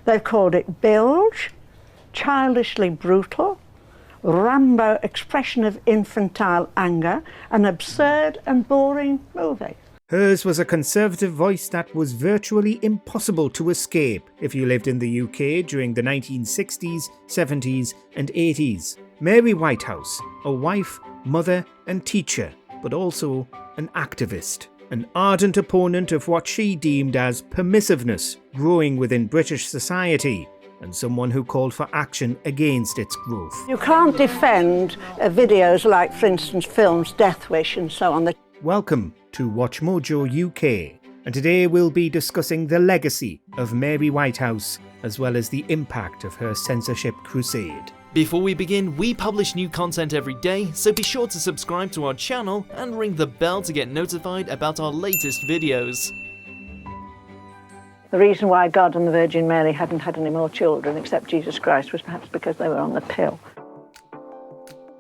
They called it bilge, childishly brutal, Rambo expression of infantile anger, an absurd and boring movie. Hers was a conservative voice that was virtually impossible to escape if you lived in the UK during the 1960s, 70s and 80s. Mary Whitehouse, a wife, mother and teacher, but also an activist. An ardent opponent of what she deemed as permissiveness growing within British society, and someone who called for action against its growth. You can't defend videos like, for instance, films Death Wish and so on. Welcome to WatchMojoUK, and today we'll be discussing the legacy of Mary Whitehouse as well as the impact of her censorship crusade. Before we begin, we publish new content every day, so be sure to subscribe to our channel and ring the bell to get notified about our latest videos. The reason why God and the Virgin Mary hadn't had any more children except Jesus Christ was perhaps because they were on the pill.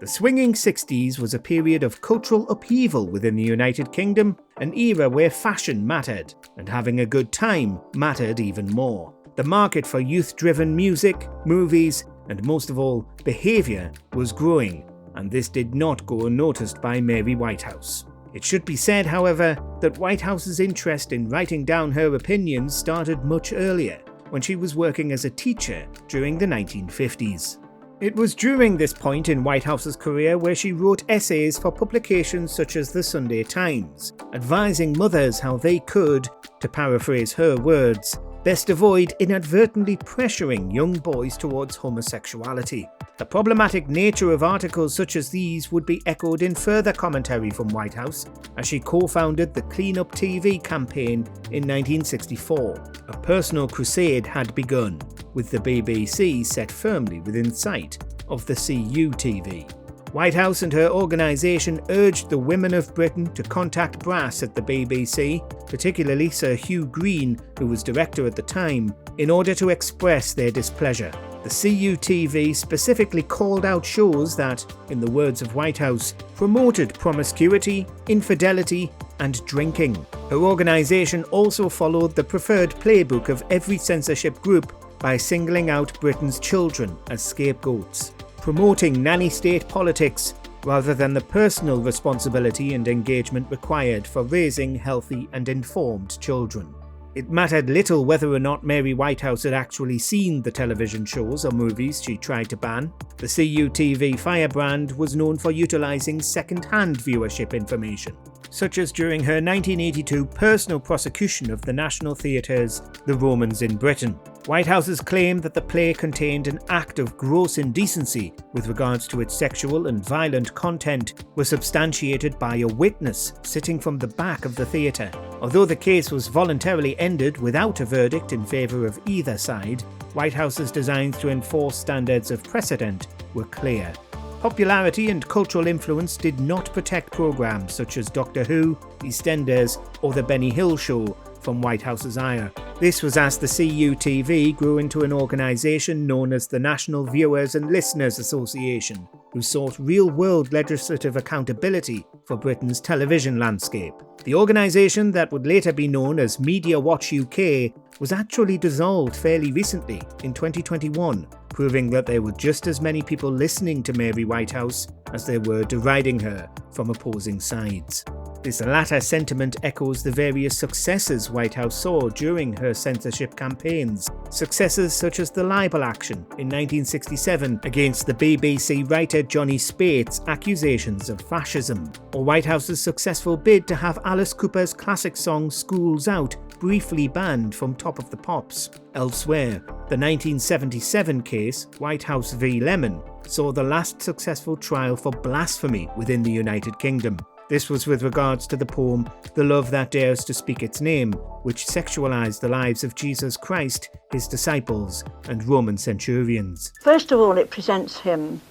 The swinging 60s was a period of cultural upheaval within the United Kingdom, an era where fashion mattered, and having a good time mattered even more. The market for youth-driven music, movies, and most of all, behaviour was growing, and this did not go unnoticed by Mary Whitehouse. It should be said, however, that Whitehouse's interest in writing down her opinions started much earlier, when she was working as a teacher during the 1950s. It was during this point in Whitehouse's career where she wrote essays for publications such as the Sunday Times, advising mothers how they could, to paraphrase her words, best avoid inadvertently pressuring young boys towards homosexuality. The problematic nature of articles such as these would be echoed in further commentary from Whitehouse as she co-founded the Clean Up TV campaign in 1964. A personal crusade had begun, with the BBC set firmly within sight of the CUTV. Whitehouse and her organisation urged the women of Britain to contact brass at the BBC, particularly Sir Hugh Green, who was director at the time, in order to express their displeasure. The CUTV specifically called out shows that, in the words of Whitehouse, promoted promiscuity, infidelity and drinking. Her organisation also followed the preferred playbook of every censorship group by singling out Britain's children as scapegoats, promoting nanny state politics rather than the personal responsibility and engagement required for raising healthy and informed children. It mattered little whether or not Mary Whitehouse had actually seen the television shows or movies she tried to ban. The CUTV firebrand was known for utilising second-hand viewership information, such as during her 1982 personal prosecution of the National Theatre's The Romans in Britain. Whitehouse's claim that the play contained an act of gross indecency with regards to its sexual and violent content was substantiated by a witness sitting from the back of the theatre. Although the case was voluntarily ended without a verdict in favour of either side, Whitehouse's designs to enforce standards of precedent were clear. Popularity and cultural influence did not protect programmes such as Doctor Who, EastEnders or The Benny Hill Show from Whitehouse's ire. This was as the CUTV grew into an organisation known as the National Viewers and Listeners Association, who sought real-world legislative accountability for Britain's television landscape. The organisation that would later be known as Mediawatch-UK was actually dissolved fairly recently, in 2021, proving that there were just as many people listening to Mary Whitehouse as there were deriding her from opposing sides. This latter sentiment echoes the various successes Whitehouse saw during her censorship campaigns. Successes such as the libel action in 1967 against the BBC writer Johnny Spate's accusations of fascism, or Whitehouse's successful bid to have Alice Cooper's classic song School's Out briefly banned from Top of the Pops. Elsewhere, the 1977 case, Whitehouse v Lemon, saw the last successful trial for blasphemy within the United Kingdom. This was with regards to the poem The Love That Dares to Speak Its Name, which sexualized the lives of Jesus Christ, his disciples, and Roman centurions. First of all, it presents him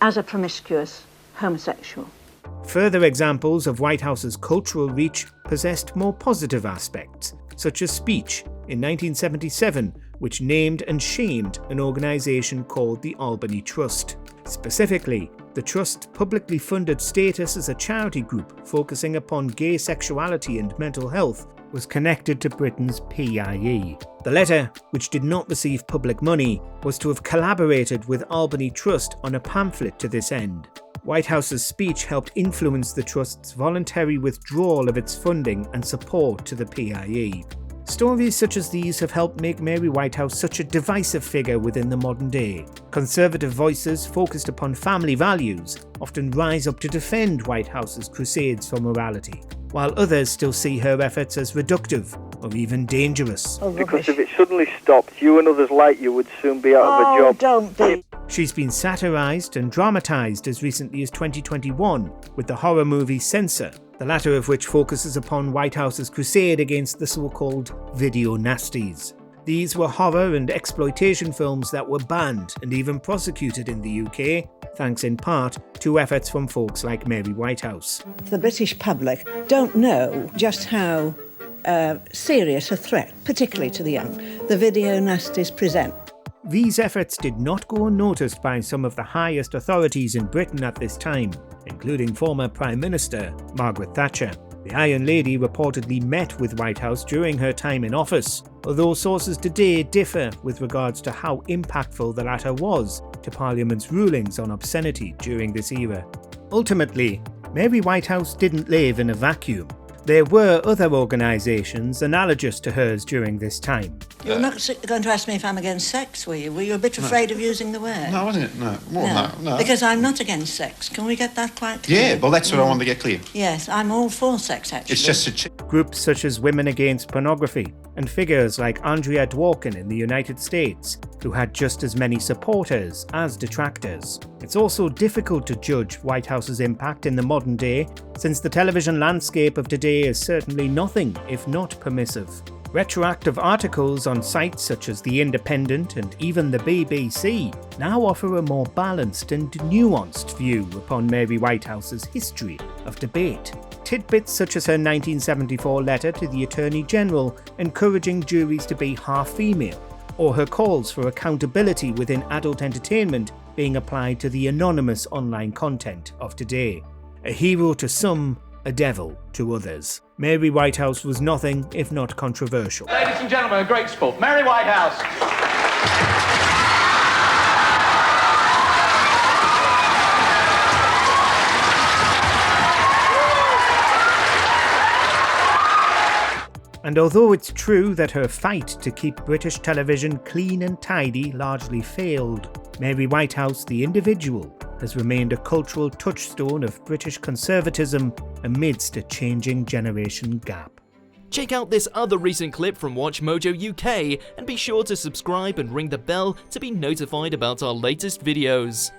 as a promiscuous homosexual. Further examples of Whitehouse's cultural reach possessed more positive aspects, such as Speech in 1977, which named and shamed an organisation called the Albany Trust. Specifically, the Trust's publicly funded status as a charity group focusing upon gay sexuality and mental health was connected to Britain's PIE. The letter, which did not receive public money, was to have collaborated with Albany Trust on a pamphlet to this end. Whitehouse's speech helped influence the Trust's voluntary withdrawal of its funding and support to the PIE. Stories such as these have helped make Mary Whitehouse such a divisive figure within the modern day. Conservative voices focused upon family values often rise up to defend Whitehouse's crusades for morality, while others still see her efforts as reductive or even dangerous. Because if it suddenly stopped, you and others like you would soon be out of a job. Don't be. She's been satirised and dramatised as recently as 2021 with the horror movie Censor, the latter of which focuses upon Whitehouse's crusade against the so-called video nasties. These were horror and exploitation films that were banned and even prosecuted in the UK, thanks in part to efforts from folks like Mary Whitehouse. The British public don't know just how serious a threat, particularly to the young, the video nasties present. These efforts did not go unnoticed by some of the highest authorities in Britain at this time, including former Prime Minister Margaret Thatcher. The Iron Lady reportedly met with Whitehouse during her time in office, although sources today differ with regards to how impactful the latter was to Parliament's rulings on obscenity during this era. Ultimately, Mary Whitehouse didn't live in a vacuum. There were other organisations analogous to hers during this time. You're not going to ask me if I'm against sex, were you? Were you a bit afraid of using the word? No, wasn't it? No, more than that. No. Because I'm not against sex. Can we get that quite clear? Yeah, well, that's what I wanted to get clear. Yes, I'm all for sex, actually. It's just a... Groups such as Women Against Pornography and figures like Andrea Dworkin in the United States, who had just as many supporters as detractors. It's also difficult to judge Whitehouse's impact in the modern day, since the television landscape of today is certainly nothing if not permissive. Retroactive articles on sites such as The Independent and even the BBC now offer a more balanced and nuanced view upon Mary Whitehouse's history of debate. Tidbits such as her 1974 letter to the Attorney General encouraging juries to be half female, or her calls for accountability within adult entertainment being applied to the anonymous online content of today. A hero to some, a devil to others. Mary Whitehouse was nothing if not controversial. Ladies and gentlemen, a great sport, Mary Whitehouse. And although it's true that her fight to keep British television clean and tidy largely failed, Mary Whitehouse, the individual, has remained a cultural touchstone of British conservatism amidst a changing generation gap. Check out this other recent clip from WatchMojoUK and be sure to subscribe and ring the bell to be notified about our latest videos.